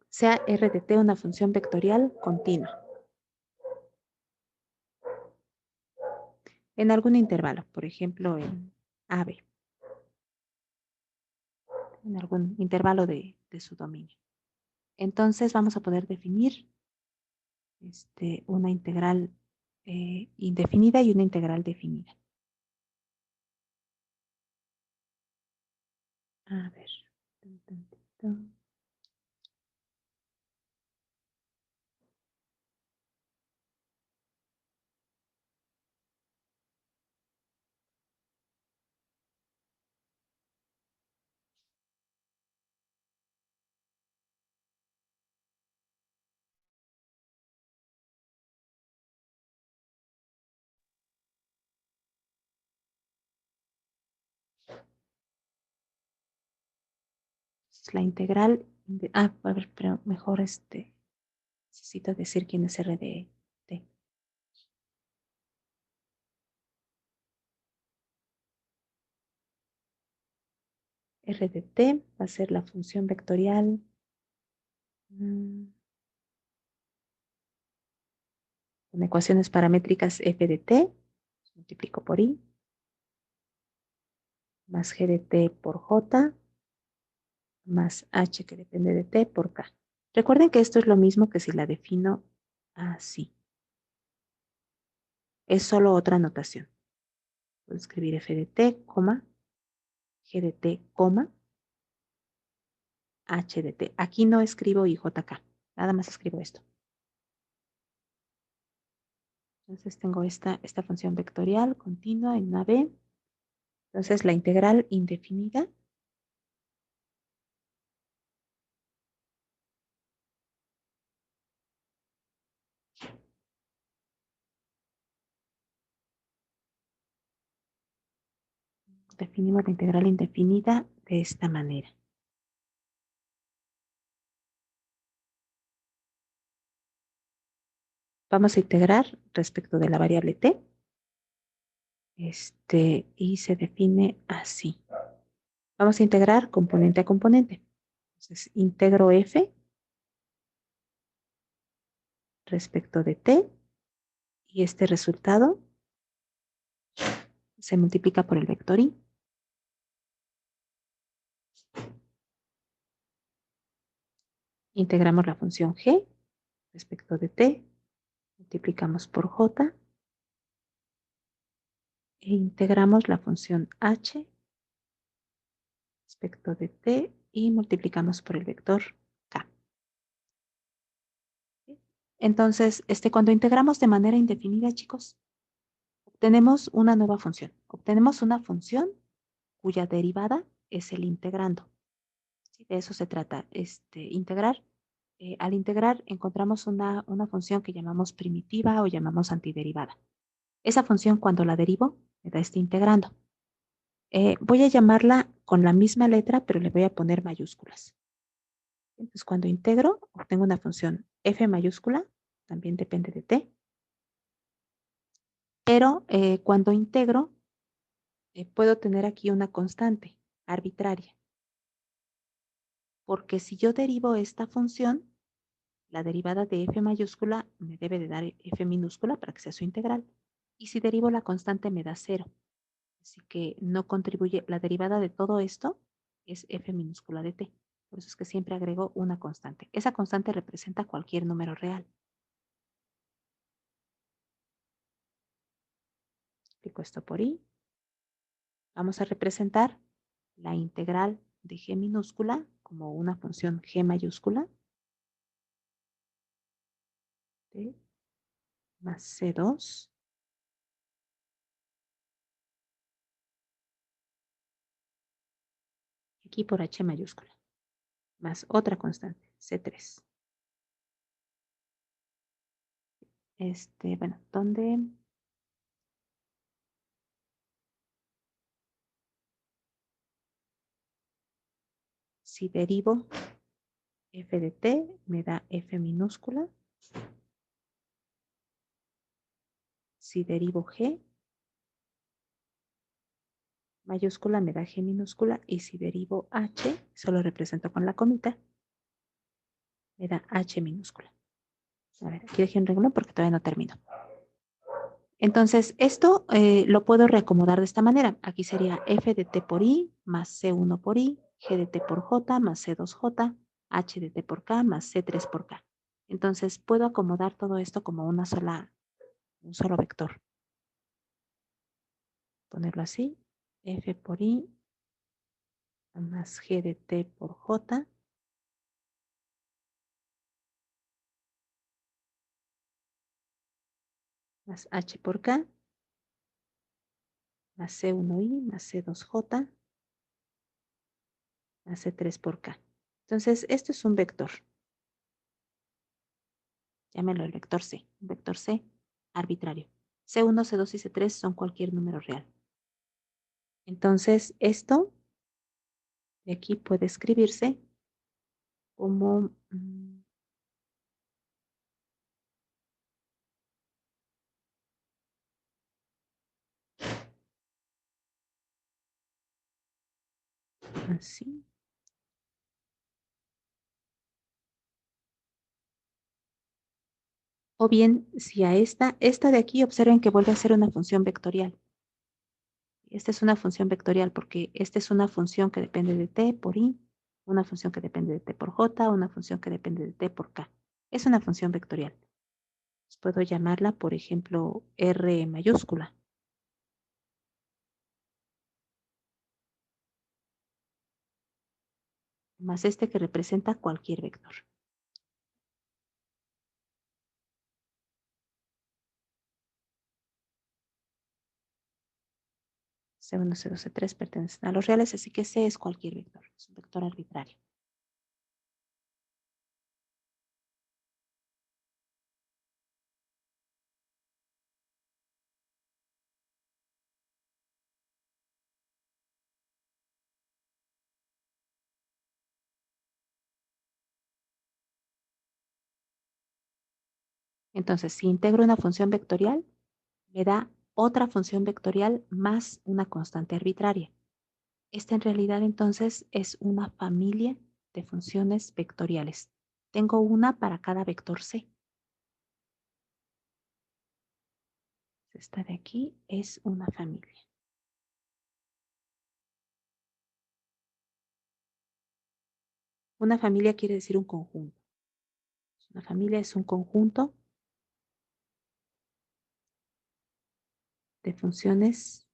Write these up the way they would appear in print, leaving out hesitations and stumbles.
sea R de t una función vectorial continua. En algún intervalo, por ejemplo, en AB. En algún intervalo de su dominio. Entonces vamos a poder definir una integral indefinida y una integral definida. A ver. La integral, a ver, pero mejor necesito decir quién es R de t. R de t va a ser la función vectorial con ecuaciones paramétricas f de t, multiplico por i, más g de t por j, más h que depende de t por k. Recuerden que esto es lo mismo que si la defino así. Es solo otra notación. Puedo escribir f de t, g de t, h de t. Aquí no escribo ijk, nada más escribo esto. Entonces tengo esta función vectorial continua en una b. Entonces la integral indefinida definimos la integral indefinida de esta manera. Vamos a integrar respecto de la variable t. Y se define así. Vamos a integrar componente a componente. Entonces, integro f respecto de t y este resultado se multiplica por el vector i. Integramos la función g respecto de t, multiplicamos por j e integramos la función h respecto de t y multiplicamos por el vector k. Entonces, cuando integramos de manera indefinida, chicos, obtenemos una nueva función. Obtenemos una función cuya derivada es el integrando. ¿Sí? De eso se trata, integrar. Al integrar encontramos una función que llamamos primitiva o llamamos antiderivada. Esa función cuando la derivo me da este integrando. Voy a llamarla con la misma letra, pero le voy a poner mayúsculas. Entonces cuando integro, obtengo una función f mayúscula, también depende de t, pero cuando integro, puedo tener aquí una constante arbitraria. Porque si yo derivo esta función, la derivada de f mayúscula me debe de dar f minúscula para que sea su integral. Y si derivo la constante me da 0. Así que no contribuye, la derivada de todo esto es f minúscula de t. Por eso es que siempre agrego una constante. Esa constante representa cualquier número real. Explico esto por i. Vamos a representar la integral de g minúscula como una función g mayúscula. ¿Sí? Más c2. Aquí por h mayúscula. Más otra constante, c3. Bueno, ¿dónde? Si derivo f de t, me da f minúscula. Si derivo g mayúscula, me da g minúscula. Y si derivo h, solo represento con la comita, me da H minúscula. A ver, aquí dejé un renglón porque todavía no termino. Entonces, esto lo puedo reacomodar de esta manera. Aquí sería f de t por i más c1 por i, g de t por j más c2j, h de t por k más c3 por k. Entonces, puedo acomodar todo esto como un solo vector. Ponerlo así, f por i más g de t por j más h por k más c1i más c2j más c3 por k. Entonces, esto es un vector. Llámelo el vector C arbitrario. C1, C2 y C3 son cualquier número real. Entonces, esto de aquí puede escribirse como así. O bien, si a esta de aquí, observen que vuelve a ser una función vectorial. Esta es una función vectorial porque esta es una función que depende de t por i, una función que depende de t por j, una función que depende de t por k. Es una función vectorial. Puedo llamarla, por ejemplo, R mayúscula. Más este que representa cualquier vector. C1, C2, C3 pertenecen a los reales, así que C es cualquier vector, es un vector arbitrario. Entonces, si integro una función vectorial, me da otra función vectorial más una constante arbitraria. Esta en realidad entonces es una familia de funciones vectoriales. Tengo una para cada vector C. Esta de aquí es una familia. Una familia quiere decir un conjunto. Una familia es un conjunto de funciones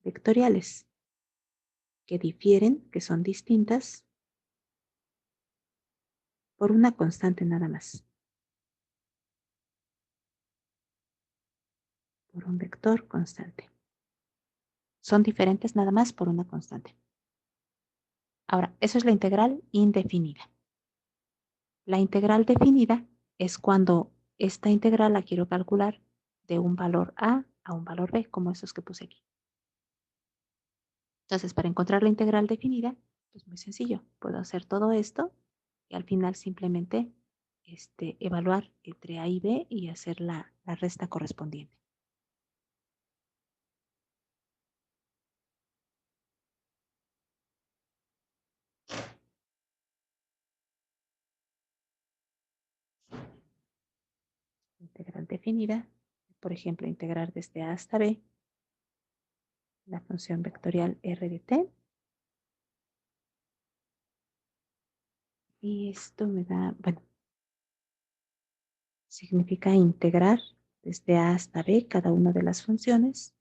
vectoriales que difieren, que son distintas por una constante nada más. Por un vector constante. Son diferentes nada más por una constante. Ahora, eso es la integral indefinida. La integral definida es cuando esta integral la quiero calcular de un valor a un valor b, como esos que puse aquí. Entonces, para encontrar la integral definida, pues muy sencillo. Puedo hacer todo esto y al final simplemente evaluar entre a y b y hacer la resta correspondiente. Integral definida, por ejemplo, integrar desde a hasta b la función vectorial r de t. Y esto me da, bueno, significa integrar desde a hasta b cada una de las funciones.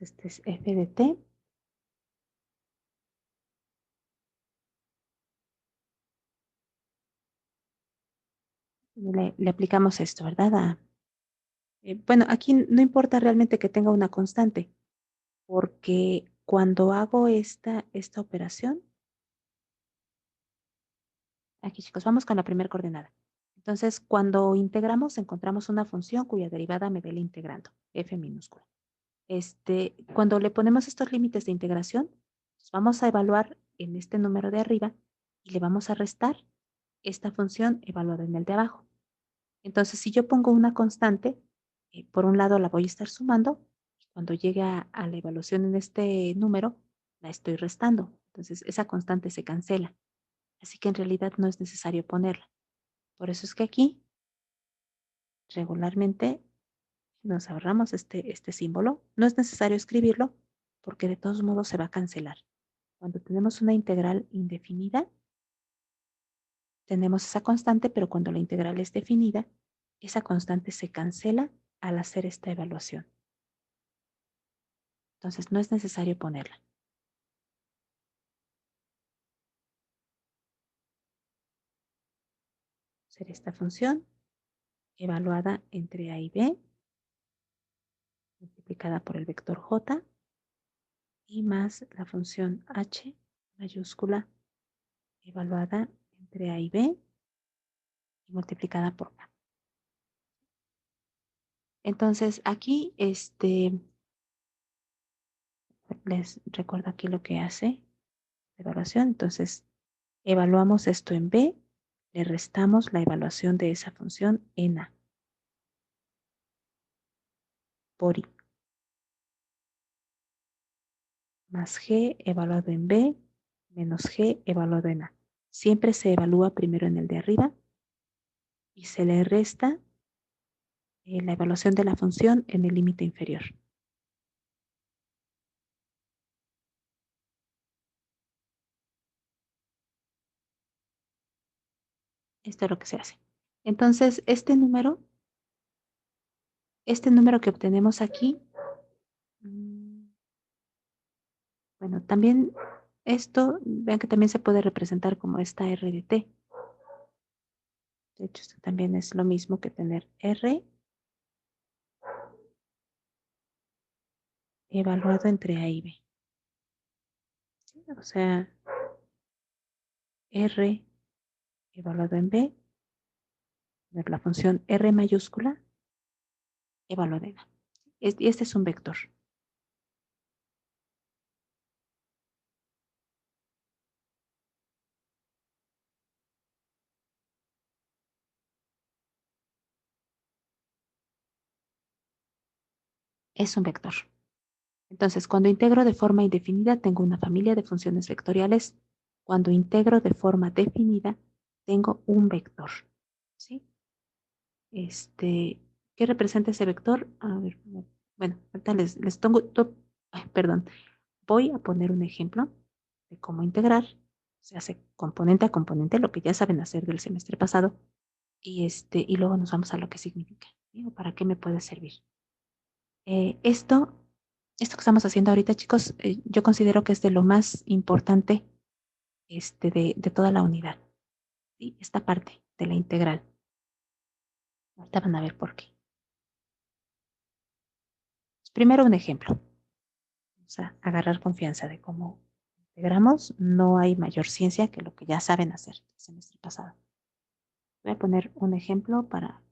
Este es f de t. Le aplicamos esto, ¿verdad? Bueno, aquí no importa realmente que tenga una constante. porque cuando hago esta operación, aquí chicos, vamos con la primera coordenada. Entonces, cuando integramos, encontramos una función cuya derivada me dé el integrando, f minúscula. Cuando le ponemos estos límites de integración, pues vamos a evaluar en este número de arriba y le vamos a restar esta función evaluada en el de abajo. Entonces, si yo pongo una constante, por un lado la voy a estar sumando y cuando llegue a la evaluación en este número, la estoy restando. Entonces, esa constante se cancela. Así que en realidad no es necesario ponerla. Por eso es que aquí regularmente nos ahorramos este símbolo. No es necesario escribirlo porque de todos modos se va a cancelar. Cuando tenemos una integral indefinida, tenemos esa constante, pero cuando la integral es definida, esa constante se cancela al hacer esta evaluación. Entonces no es necesario ponerla. Será esta función evaluada entre a y b, multiplicada por el vector j, y más la función h mayúscula evaluada entre a y b y multiplicada por k. Entonces aquí les recuerdo aquí lo que hace la evaluación. Entonces evaluamos esto en b, le restamos la evaluación de esa función en a por i más g evaluado en b menos g evaluado en a. Siempre se evalúa primero en el de arriba y se le resta la evaluación de la función en el límite inferior. Esto es lo que se hace. Entonces, este número que obtenemos aquí, bueno, también esto, vean que también se puede representar como esta R de t. De hecho, esto también es lo mismo que tener R evaluado entre A y B. ¿Sí? O sea, R evaluado en B, la función R mayúscula evaluada en A. Y este es un vector. Es un vector. Entonces, cuando integro de forma indefinida, tengo una familia de funciones vectoriales. Cuando integro de forma definida, tengo un vector. ¿Sí? ¿Qué representa ese vector? A ver, bueno, ahorita les ay, perdón, voy a poner un ejemplo de cómo integrar. Se hace componente a componente, lo que ya saben hacer del semestre pasado, y luego nos vamos a lo que significa, ¿sí? O para qué me puede servir. Esto que estamos haciendo ahorita, chicos, yo considero que es de lo más importante de toda la unidad, ¿sí? Esta parte de la integral. Ahorita van a ver por qué. Primero un ejemplo. Vamos a agarrar confianza de cómo integramos. No hay mayor ciencia que lo que ya saben hacer el semestre pasado. Voy a poner un ejemplo para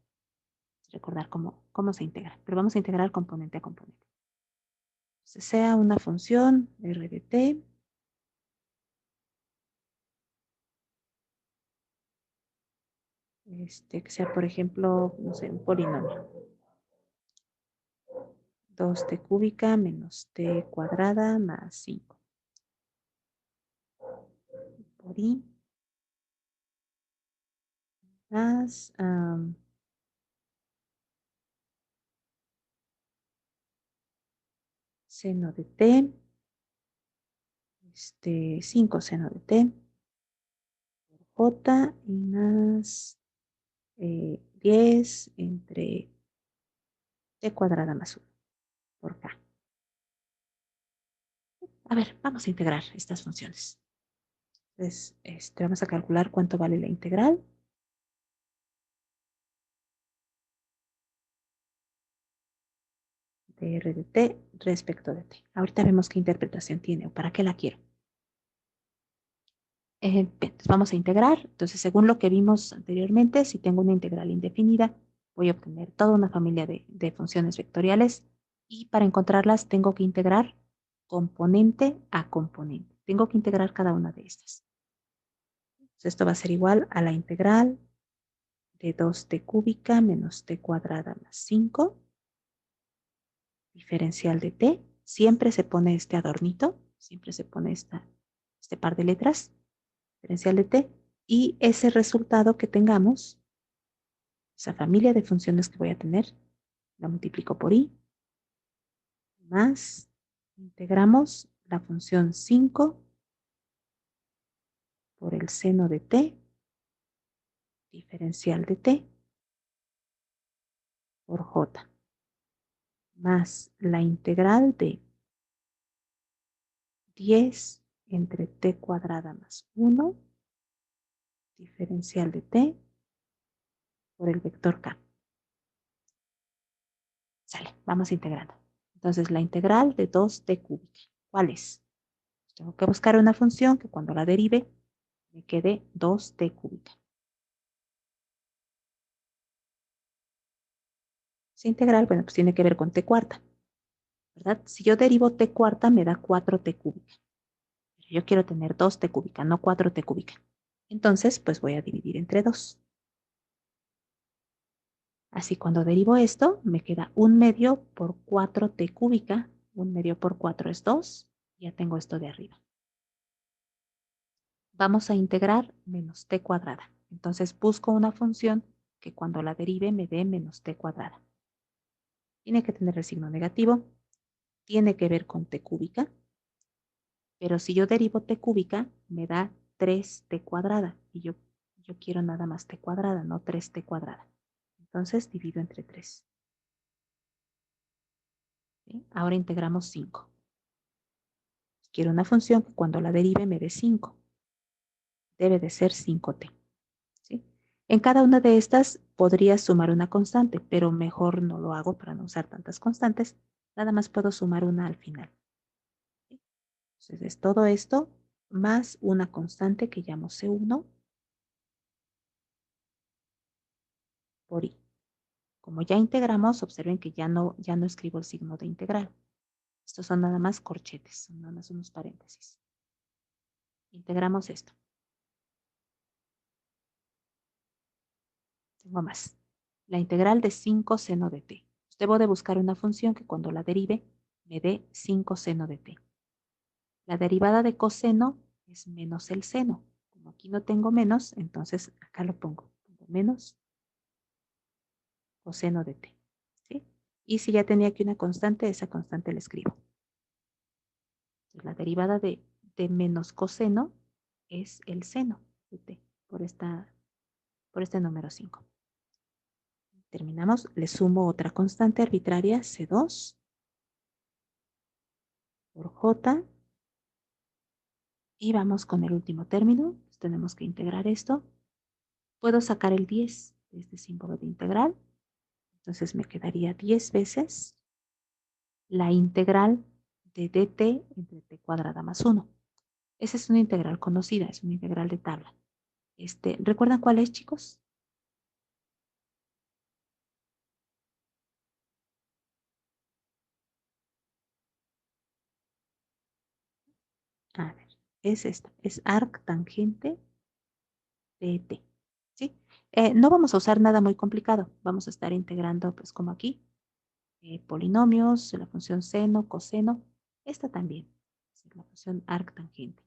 recordar cómo se integra. Pero vamos a integrar componente a componente. Entonces, sea una función R de t, que sea, por ejemplo, no sé, un polinomio. 2t cúbica menos t cuadrada más 5 por i más seno de t, 5 seno de t por j y más 10 entre t cuadrada más 1 por k. A ver, vamos a integrar estas funciones. Entonces, vamos a calcular cuánto vale la integral. dr de t respecto de t. Ahorita vemos qué interpretación tiene o para qué la quiero. Bien, entonces vamos a integrar. Entonces, según lo que vimos anteriormente, si tengo una integral indefinida, voy a obtener toda una familia de funciones vectoriales y para encontrarlas tengo que integrar componente a componente. Tengo que integrar cada una de estas. Entonces, esto va a ser igual a la integral de 2t cúbica menos t cuadrada más 5, diferencial de t. Siempre se pone este adornito, siempre se pone este par de letras, diferencial de t, y ese resultado que tengamos, esa familia de funciones que voy a tener, la multiplico por i, más, integramos la función 5 por el seno de t, diferencial de t, por j, más la integral de 10 entre t cuadrada más 1, diferencial de t, por el vector k. Sale, vamos integrando. Entonces, la integral de 2t cúbica, ¿cuál es? Tengo que buscar una función que cuando la derive me quede 2t cúbica. Esa integral, bueno, pues tiene que ver con t cuarta, ¿verdad? Si yo derivo t cuarta me da 4t cúbica. Pero yo quiero tener 2t cúbica, no 4t cúbica. Entonces, pues voy a dividir entre 2. Así cuando derivo esto, me queda 1/2 por 4t cúbica. 1/2 por 4 es 2. Ya tengo esto de arriba. Vamos a integrar menos t cuadrada. Entonces busco una función que cuando la derive me dé menos t cuadrada. Tiene que tener el signo negativo. Tiene que ver con t cúbica. Pero si yo derivo t cúbica, me da 3t cuadrada. Y yo quiero nada más t cuadrada, no 3t cuadrada. Entonces divido entre 3. ¿Sí? Ahora integramos 5. Quiero una función que cuando la derive me dé 5. Debe de ser 5t. ¿Sí? En cada una de estas podría sumar una constante, pero mejor no lo hago para no usar tantas constantes. Nada más puedo sumar una al final. ¿Sí? Entonces es todo esto más una constante que llamo C1 por I. Como ya integramos, observen que ya no escribo el signo de integral. Estos son nada más corchetes, son nada más unos paréntesis. Integramos esto. Tengo más. La integral de 5 seno de t. Debo de buscar una función que cuando la derive me dé 5 seno de t. La derivada de coseno es menos el seno. Como aquí no tengo menos, entonces acá lo pongo. Pongo menos coseno de t. ¿Sí? Y si ya tenía aquí una constante, esa constante la escribo. Entonces, la derivada de menos coseno es el seno de t por este número 5. Terminamos, le sumo otra constante arbitraria, C2 por J. Y vamos con el último término. Pues tenemos que integrar esto. Puedo sacar el 10 de este símbolo de integral. Entonces me quedaría 10 veces la integral de dt entre t cuadrada más 1. Esa es una integral conocida, es una integral de tabla. ¿Recuerdan cuál es, chicos? A ver, es esta, es arc tangente de t. ¿Sí? No vamos a usar nada muy complicado, vamos a estar integrando, pues como aquí, polinomios, la función seno, coseno, esta también, es la función arc tangente.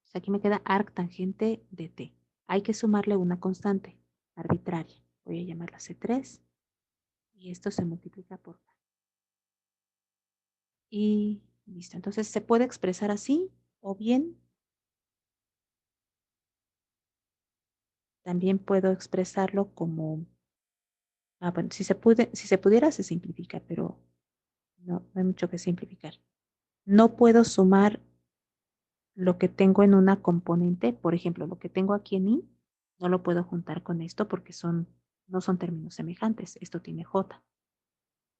Pues aquí me queda arc tangente de t. Hay que sumarle una constante arbitraria. Voy a llamarla C3 y esto se multiplica por k. Y listo. Entonces se puede expresar así o bien también puedo expresarlo como, bueno, si se pudiera se simplifica, pero no hay mucho que simplificar. No puedo sumar lo que tengo en una componente, por ejemplo, lo que tengo aquí en I, no lo puedo juntar con esto porque no son términos semejantes. Esto tiene J.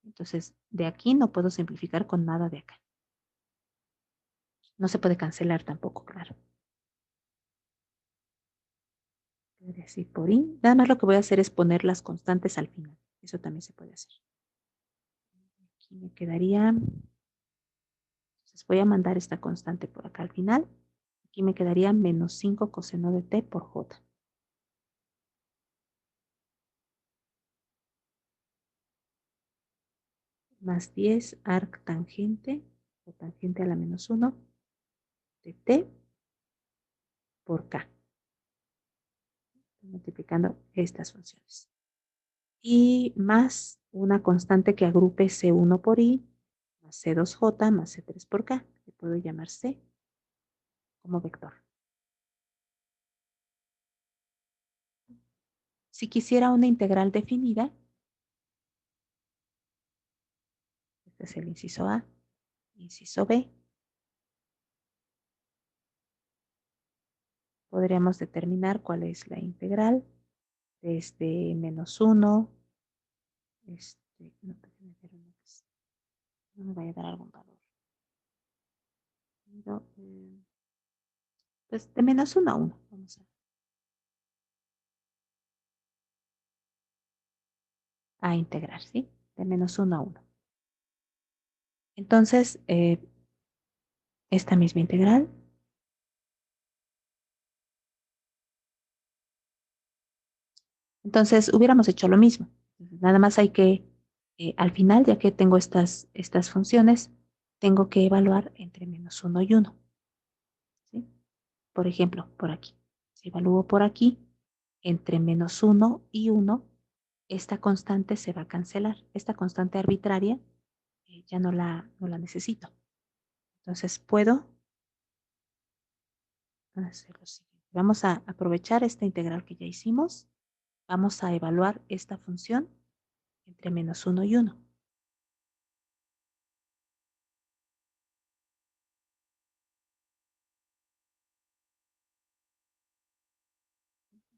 Entonces, de aquí no puedo simplificar con nada de acá. No se puede cancelar tampoco, claro. Así por i. Nada más lo que voy a hacer es poner las constantes al final. Eso también se puede hacer. Aquí me quedaría. Entonces voy a mandar esta constante por acá al final. Aquí me quedaría menos 5 coseno de t por j. Más 10 arc tangente o tangente a la menos 1 de t por k. Multiplicando estas funciones. Y más una constante que agrupe C1 por I, más C2J, más C3 por K, que puedo llamar C como vector. Si quisiera una integral definida, este es el inciso A, inciso B, podríamos determinar cuál es la integral desde menos 1, no me vaya a dar algún valor. Pero, pues de menos 1 a 1, vamos a integrar, ¿sí? De menos 1 a 1. Entonces, esta misma integral entonces hubiéramos hecho lo mismo. Nada más hay que, al final, ya que tengo estas funciones, tengo que evaluar entre menos 1 y 1. ¿Sí? Por ejemplo, por aquí. Si evalúo por aquí, entre menos 1 y 1, esta constante se va a cancelar. Esta constante arbitraria ya no la necesito. Entonces puedo hacer lo siguiente. Vamos a aprovechar esta integral que ya hicimos. Vamos a evaluar esta función entre menos 1 y 1.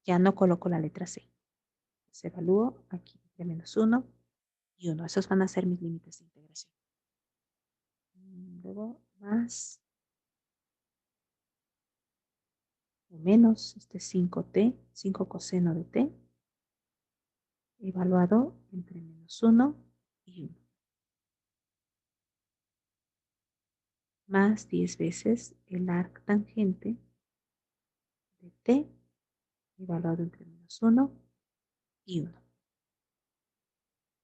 Ya no coloco la letra C. Se evalúo aquí de menos 1 y 1. Esos van a ser mis límites de integración. Luego más o menos este 5t, 5 coseno de t, evaluado entre menos 1 y 1. Más 10 veces el arc tangente de t, evaluado entre menos 1 y 1.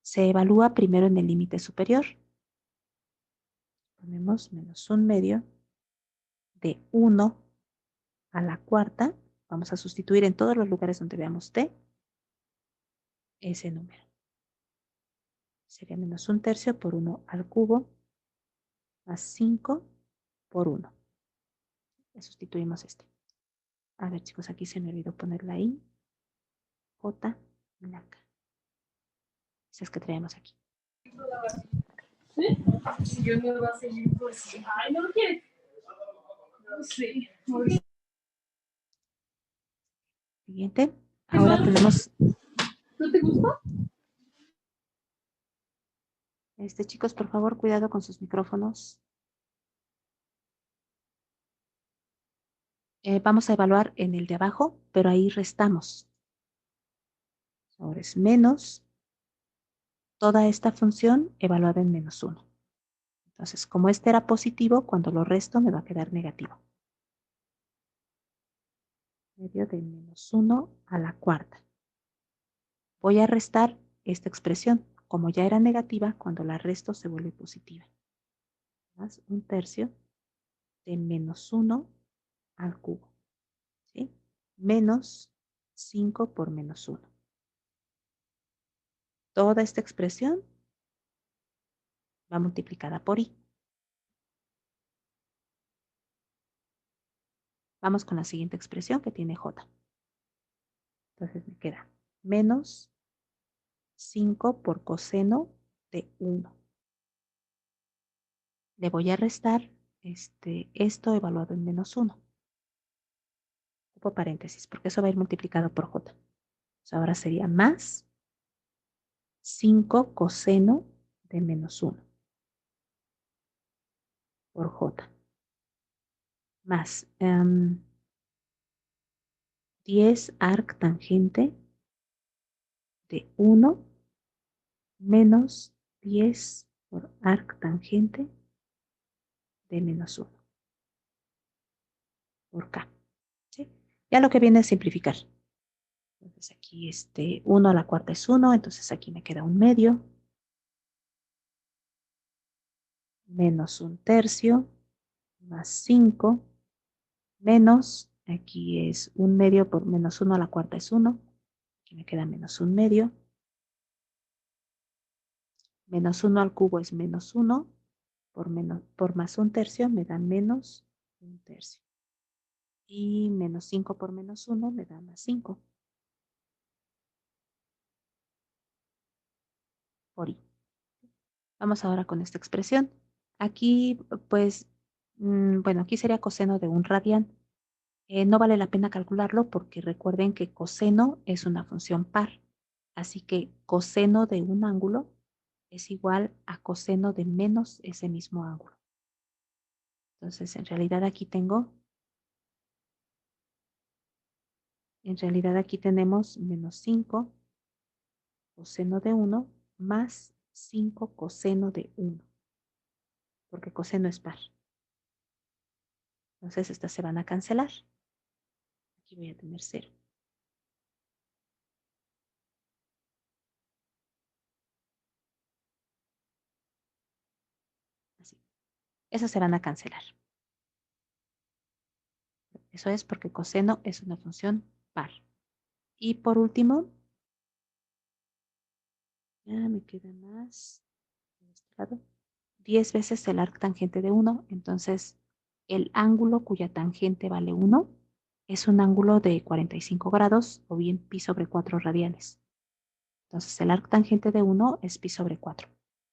Se evalúa primero en el límite superior. Ponemos menos 1 medio de 1 a la cuarta. Vamos a sustituir en todos los lugares donde veamos t ese número. Sería menos 1 tercio por 1 al cubo más 5 por 1. Le sustituimos este. A ver, chicos, aquí se me olvidó poner la I, J y la K. Esas que traemos aquí. ¿Sí? Yo no va a seguir pues. Ay, no quiere. No sé. Siguiente. Ahora tenemos. ¿No te gustó? Chicos, por favor, cuidado con sus micrófonos. Vamos a evaluar en el de abajo, pero ahí restamos. Ahora es menos toda esta función evaluada en menos 1. Entonces, como este era positivo, cuando lo resto me va a quedar negativo. Medio de menos 1 a la cuarta. Voy a restar esta expresión. Como ya era negativa, cuando la resto se vuelve positiva. Más 1 tercio de menos 1 al cubo. ¿Sí? Menos 5 por menos 1. Toda esta expresión va multiplicada por i. Vamos con la siguiente expresión que tiene j. Entonces me queda menos 5 por coseno de 1. Le voy a restar esto evaluado en menos 1. Ocupo paréntesis porque eso va a ir multiplicado por j. Entonces ahora sería más 5 coseno de menos 1 por j, más 10 arc tangente de 1 menos 10 por arc tangente de menos 1 por k. ¿Sí? Ya lo que viene es simplificar. Entonces aquí 1 a la cuarta es 1, entonces aquí me queda un medio, menos un tercio, más 5, menos, aquí es un medio por menos 1 a la cuarta es 1, aquí me queda menos un medio, menos 1 al cubo es menos 1, por más un tercio me da menos un tercio. Y menos 5 por menos 1 me da más 5 por i. Vamos ahora con esta expresión. Aquí, pues, bueno, aquí sería coseno de un radián. No vale la pena calcularlo porque recuerden que coseno es una función par. Así que coseno de un ángulo es igual a coseno de menos ese mismo ángulo. Entonces, en realidad aquí tenemos menos 5 coseno de 1 más 5 coseno de 1, porque coseno es par. Entonces, estas se van a cancelar. Aquí voy a tener 0. Así. Esas se van a cancelar. Eso es porque coseno es una función par. Y por último, ya me queda más de este lado. 10 veces el arc tangente de 1. Entonces, el ángulo cuya tangente vale 1 es un ángulo de 45 grados o bien pi sobre 4 radianes. Entonces, el arc tangente de 1 es pi sobre 4.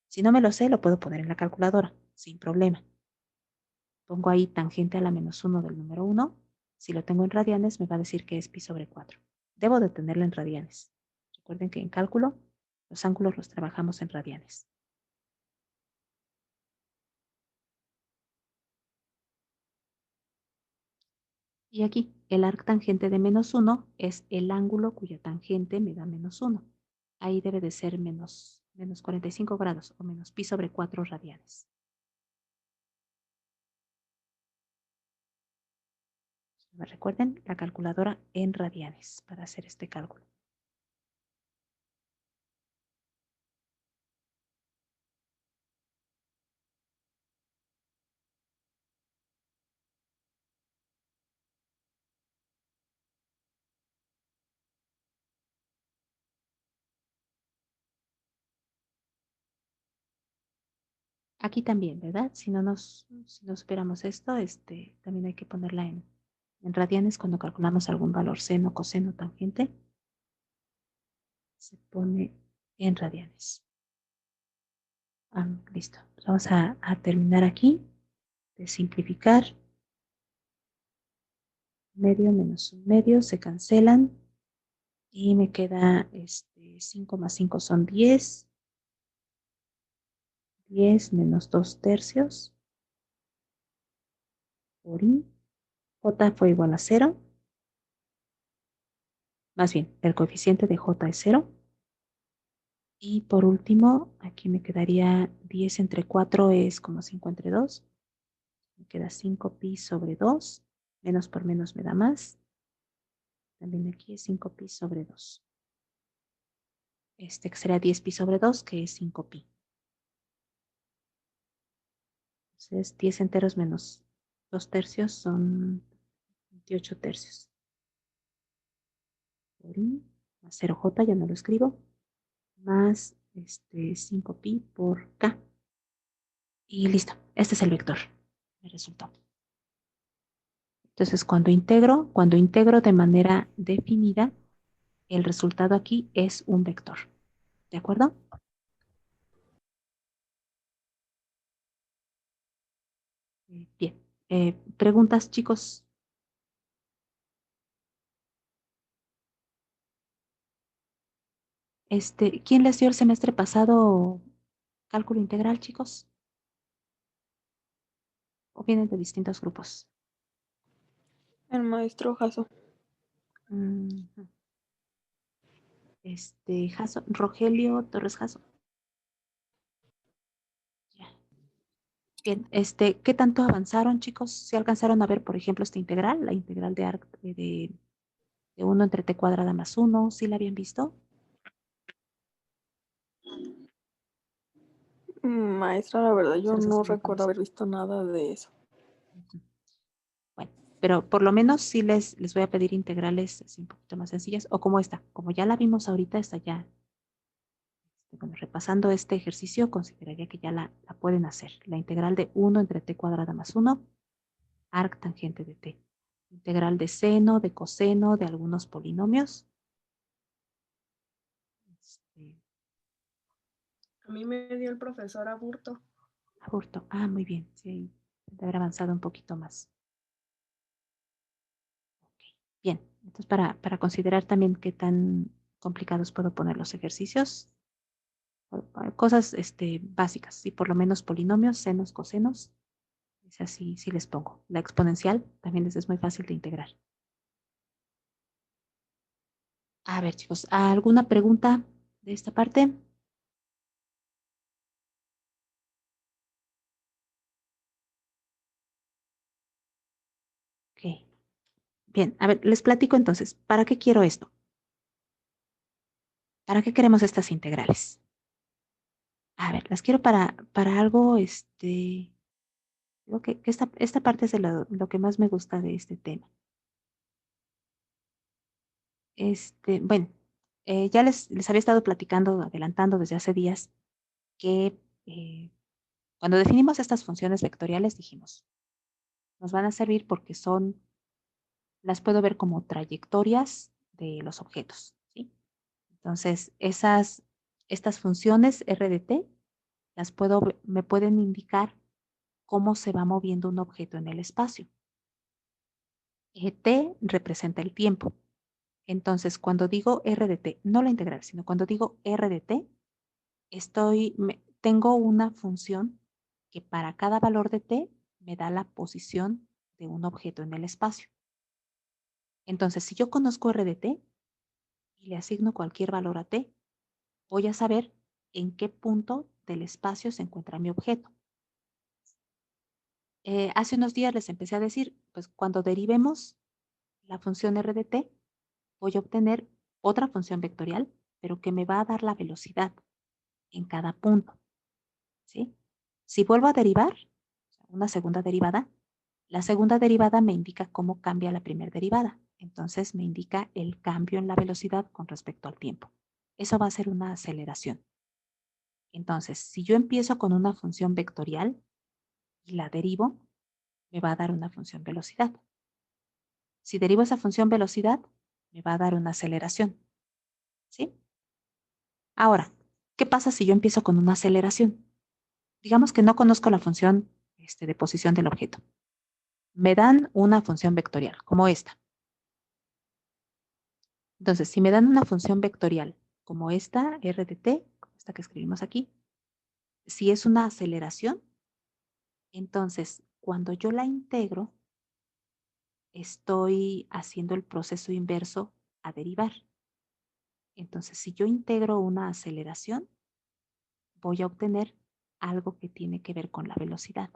Si no me lo sé, lo puedo poner en la calculadora, sin problema. Pongo ahí tangente a la menos 1 del número 1. Si lo tengo en radianes, me va a decir que es pi sobre 4. Debo de tenerlo en radianes. Recuerden que en cálculo, los ángulos los trabajamos en radianes. Y aquí, el arc tangente de menos 1 es el ángulo cuya tangente me da menos 1. Ahí debe de ser menos 45 grados o menos pi sobre 4 radianes. Recuerden la calculadora en radianes para hacer este cálculo. Aquí también, ¿verdad? Si no supiéramos esto, también hay que ponerla en radianes cuando calculamos algún valor seno, coseno, tangente. Se pone en radianes. Listo. Vamos a terminar aquí de simplificar. Medio menos un medio se cancelan y me queda 5 más 5 son 10. 10 menos 2 tercios por i. J fue igual a 0. Más bien, el coeficiente de j es 0. Y por último, aquí me quedaría 10 entre 4 es como 5 entre 2. Me queda 5 pi sobre 2. Menos por menos me da más. También aquí es 5 pi sobre 2. Que será 10 pi sobre 2, que es 5 pi. Entonces, 10 enteros menos 2 tercios son 28 tercios. Por i, más 0j, ya no lo escribo. Más 5 pi por k. Y listo. Este es el vector. Me resultó. Entonces, cuando integro de manera definida, el resultado aquí es un vector. ¿De acuerdo? Bien. ¿Preguntas, chicos? ¿Quién les dio el semestre pasado cálculo integral, chicos? ¿O vienen de distintos grupos? El maestro Jaso. Ujú. Jaso, Rogelio Torres Jaso. Ya. Bien, ¿qué tanto avanzaron, chicos? ¿Si alcanzaron a ver, por ejemplo, esta integral, la integral de 1 entre t cuadrada más 1? ¿Sí la habían visto? Maestra, la verdad, ¿Se yo les no hace muy recuerdo conocido? haber visto nada de eso. Ujú. Bueno, pero por lo menos sí les voy a pedir integrales así un poquito más sencillas, o como esta, como ya la vimos ahorita, esta ya, bueno, repasando este ejercicio, consideraría que ya la pueden hacer. La integral de 1 entre t cuadrada más 1, arc tangente de t. Integral de seno, de coseno, de algunos polinomios. Este, A mí me dio el profesor Aburto. Aburto. Ah, muy bien. Sí, de haber avanzado un poquito más. Ok, bien, entonces para considerar también qué tan complicados puedo poner los ejercicios, cosas básicas, sí, por lo menos polinomios, senos, cosenos, es así, sí les pongo. La exponencial también les es muy fácil de integrar. A ver, chicos, ¿alguna pregunta de esta parte? Ok, bien, a ver, les platico entonces, ¿para qué quiero esto? ¿Para qué queremos estas integrales? A ver, las quiero para algo, creo que esta parte es de lo que más me gusta de este tema. Bueno, ya les había estado platicando, adelantando desde hace días, que cuando definimos estas funciones vectoriales dijimos, nos van a servir porque las puedo ver como trayectorias de los objetos, ¿sí? Entonces, estas funciones R de t me pueden indicar cómo se va moviendo un objeto en el espacio. T representa el tiempo. Entonces, cuando digo R de t, no la integral, sino cuando digo R de t, tengo una función que para cada valor de t me da la posición de un objeto en el espacio. Entonces, si yo conozco R de t y le asigno cualquier valor a t, voy a saber en qué punto del espacio se encuentra mi objeto. Hace unos días les empecé a decir, pues cuando derivemos la función R de t, voy a obtener otra función vectorial, pero que me va a dar la velocidad en cada punto, ¿sí? Si vuelvo a derivar, una segunda derivada, la segunda derivada me indica cómo cambia la primera derivada. Entonces me indica el cambio en la velocidad con respecto al tiempo. Eso va a ser una aceleración. Entonces, si yo empiezo con una función vectorial y la derivo, me va a dar una función velocidad. Si derivo esa función velocidad, me va a dar una aceleración. ¿Sí? Ahora, ¿qué pasa si yo empiezo con una aceleración? Digamos que no conozco la función de posición del objeto. Me dan una función vectorial, como esta. Entonces, si me dan una función vectorial como esta, R de t, como esta que escribimos aquí, si es una aceleración, entonces cuando yo la integro, estoy haciendo el proceso inverso a derivar. Entonces, si yo integro una aceleración, voy a obtener algo que tiene que ver con la velocidad.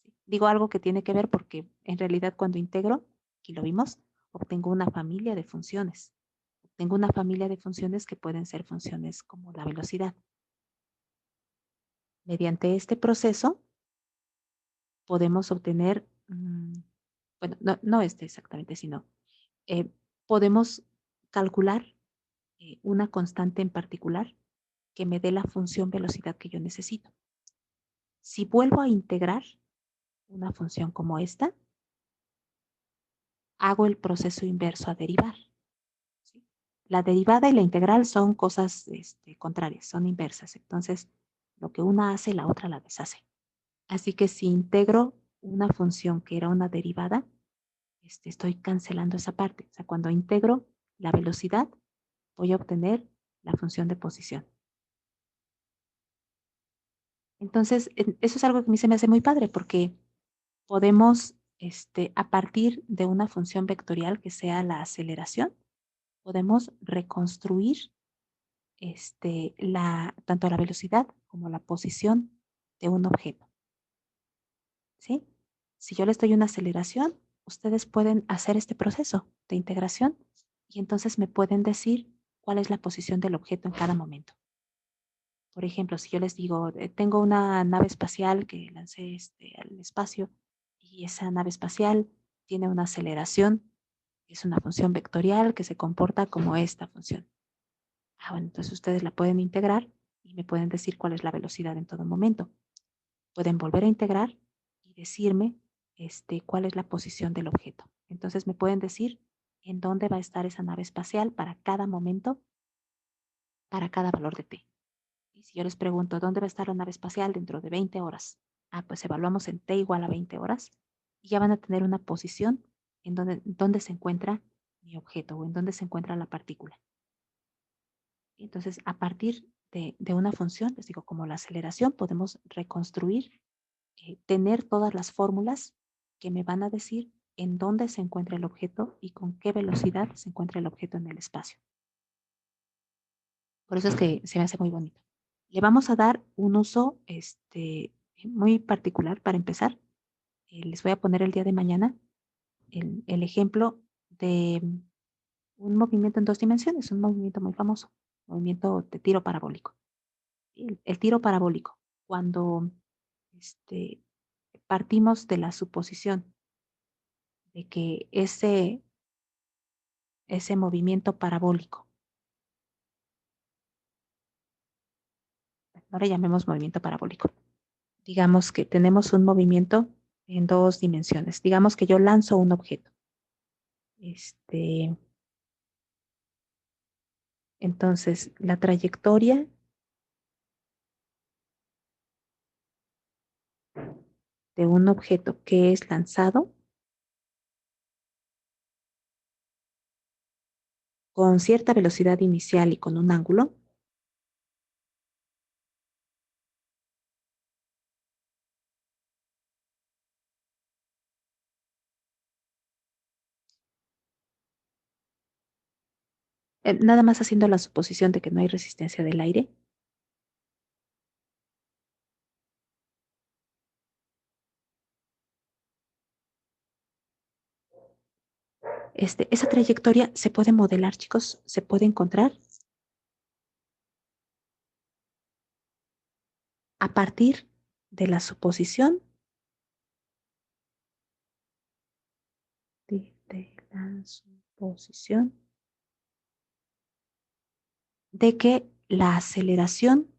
¿Sí? Digo algo que tiene que ver porque en realidad cuando integro, aquí lo vimos, obtengo una familia de funciones. Tengo una familia de funciones que pueden ser funciones como la velocidad. Mediante este proceso podemos obtener, bueno, no exactamente, sino podemos calcular una constante en particular que me dé la función velocidad que yo necesito. Si vuelvo a integrar una función como esta, hago el proceso inverso a derivar. ¿Sí? La derivada y la integral son cosas contrarias, son inversas. Entonces, lo que una hace, la otra la deshace. Así que si integro una función que era una derivada, estoy cancelando esa parte. O sea, cuando integro la velocidad, voy a obtener la función de posición. Entonces, eso es algo que a mí se me hace muy padre porque podemos, a partir de una función vectorial que sea la aceleración, podemos reconstruir tanto la velocidad como la posición de un objeto. ¿Sí? Si yo les doy una aceleración, ustedes pueden hacer este proceso de integración y entonces me pueden decir cuál es la posición del objeto en cada momento. Por ejemplo, si yo les digo, tengo una nave espacial que lancé al espacio y esa nave espacial tiene una aceleración, es una función vectorial que se comporta como esta función. Bueno, entonces ustedes la pueden integrar y me pueden decir cuál es la velocidad en todo momento. Pueden volver a integrar y decirme cuál es la posición del objeto. Entonces me pueden decir en dónde va a estar esa nave espacial para cada momento, para cada valor de t. Y si yo les pregunto, ¿dónde va a estar la nave espacial dentro de 20 horas? Pues evaluamos en t igual a 20 horas y ya van a tener una posición en donde se encuentra mi objeto o en donde se encuentra la partícula. Entonces, a partir de una función, les digo, como la aceleración, podemos reconstruir, tener todas las fórmulas que me van a decir en dónde se encuentra el objeto y con qué velocidad se encuentra el objeto en el espacio. Por eso es que se me hace muy bonito. Le vamos a dar un uso muy particular para empezar. Les voy a poner el día de mañana el ejemplo de un movimiento en 2 dimensiones, un movimiento muy famoso, movimiento de tiro parabólico. El tiro parabólico, cuando partimos de la suposición de que ese movimiento parabólico, no le llamemos movimiento parabólico, digamos que tenemos un movimiento en 2 dimensiones. Digamos que yo lanzo un objeto. Entonces, la trayectoria de un objeto que es lanzado con cierta velocidad inicial y con un ángulo, nada más haciendo la suposición de que no hay resistencia del aire, esa trayectoria se puede modelar, chicos, se puede encontrar a partir de la suposición de que la aceleración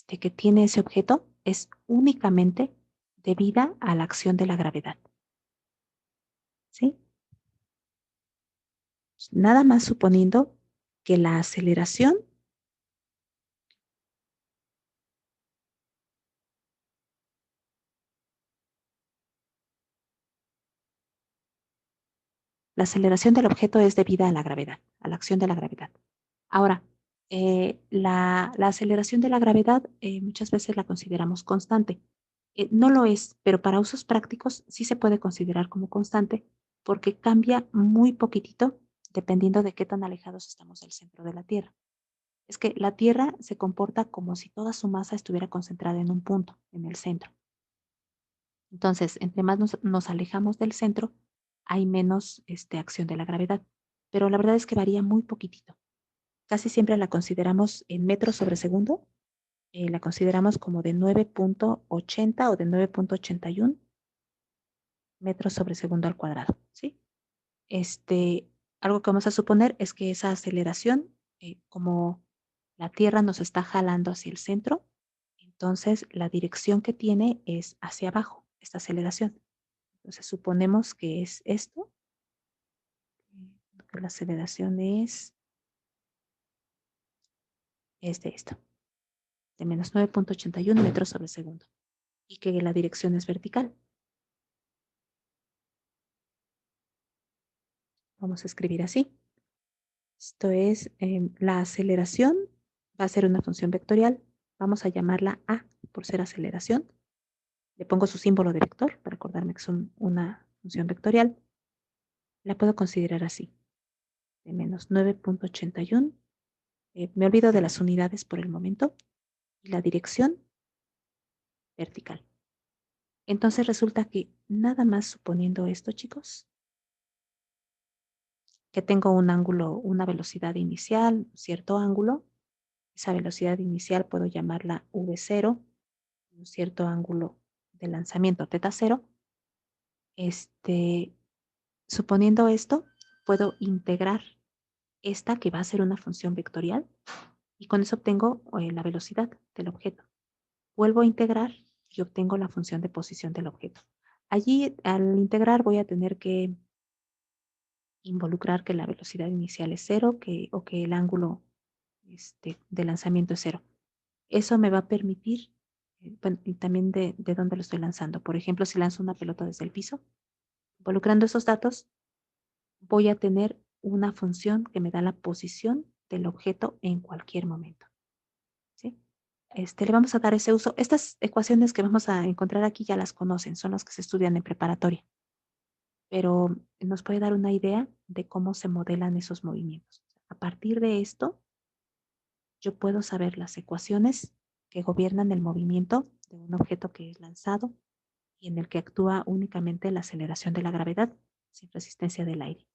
que tiene ese objeto es únicamente debida a la acción de la gravedad. ¿Sí? Nada más suponiendo que la aceleración del objeto es debida a la gravedad, a la acción de la gravedad. Ahora, la aceleración de la gravedad muchas veces la consideramos constante. No lo es, pero para usos prácticos sí se puede considerar como constante porque cambia muy poquitito dependiendo de qué tan alejados estamos del centro de la Tierra. Es que la Tierra se comporta como si toda su masa estuviera concentrada en un punto, en el centro. Entonces, entre más nos alejamos del centro, hay menos acción de la gravedad. Pero la verdad es que varía muy poquitito. Casi siempre la consideramos en metros sobre segundo. La consideramos como de 9.80 o de 9.81 metros sobre segundo al cuadrado. ¿Sí? Algo que vamos a suponer es que esa aceleración, como la Tierra nos está jalando hacia el centro, entonces la dirección que tiene es hacia abajo, esta aceleración. Entonces suponemos que es esto, que la aceleración es de esto, de menos 9.81 metros sobre segundo, y que la dirección es vertical. Vamos a escribir así. Esto es la aceleración, va a ser una función vectorial, vamos a llamarla A. por ser aceleración. Le pongo su símbolo de vector para acordarme que es una función vectorial. La puedo considerar así, de menos 9.81. Me olvido de las unidades por el momento. Y la dirección vertical. Entonces resulta que nada más suponiendo esto, chicos, que tengo un ángulo, una velocidad inicial, cierto ángulo. Esa velocidad inicial puedo llamarla V0, un cierto ángulo de lanzamiento θ0. Suponiendo esto, puedo integrar esta que va a ser una función vectorial y con eso obtengo la velocidad del objeto. Vuelvo a integrar y obtengo la función de posición del objeto. Allí, al integrar, voy a tener que involucrar que la velocidad inicial es 0 o que el ángulo de lanzamiento es 0. Eso me va a permitir, bueno, y también de dónde lo estoy lanzando. Por ejemplo, si lanzo una pelota desde el piso, involucrando esos datos, voy a tener una función que me da la posición del objeto en cualquier momento. ¿Sí? Le vamos a dar ese uso. Estas ecuaciones que vamos a encontrar aquí ya las conocen, son las que se estudian en preparatoria. Pero nos puede dar una idea de cómo se modelan esos movimientos. A partir de esto, yo puedo saber las ecuaciones que gobiernan el movimiento de un objeto que es lanzado y en el que actúa únicamente la aceleración de la gravedad sin resistencia del aire.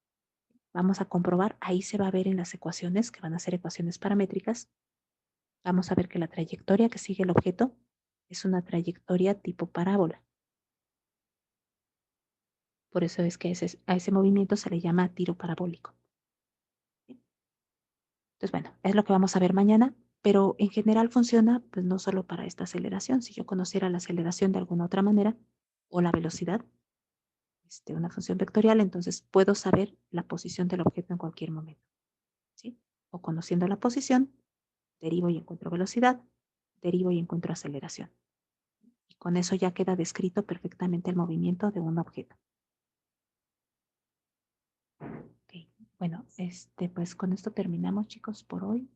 Vamos a comprobar, ahí se va a ver en las ecuaciones, que van a ser ecuaciones paramétricas. Vamos a ver que la trayectoria que sigue el objeto es una trayectoria tipo parábola. Por eso es que a ese movimiento se le llama tiro parabólico. Entonces, bueno, es lo que vamos a ver mañana, pero en general funciona pues no solo para esta aceleración. Si yo conociera la aceleración de alguna otra manera o la velocidad, una función vectorial, entonces puedo saber la posición del objeto en cualquier momento. ¿Sí? O conociendo la posición, derivo y encuentro velocidad, derivo y encuentro aceleración. Y con eso ya queda descrito perfectamente el movimiento de un objeto. Okay. Bueno, pues con esto terminamos, chicos, por hoy.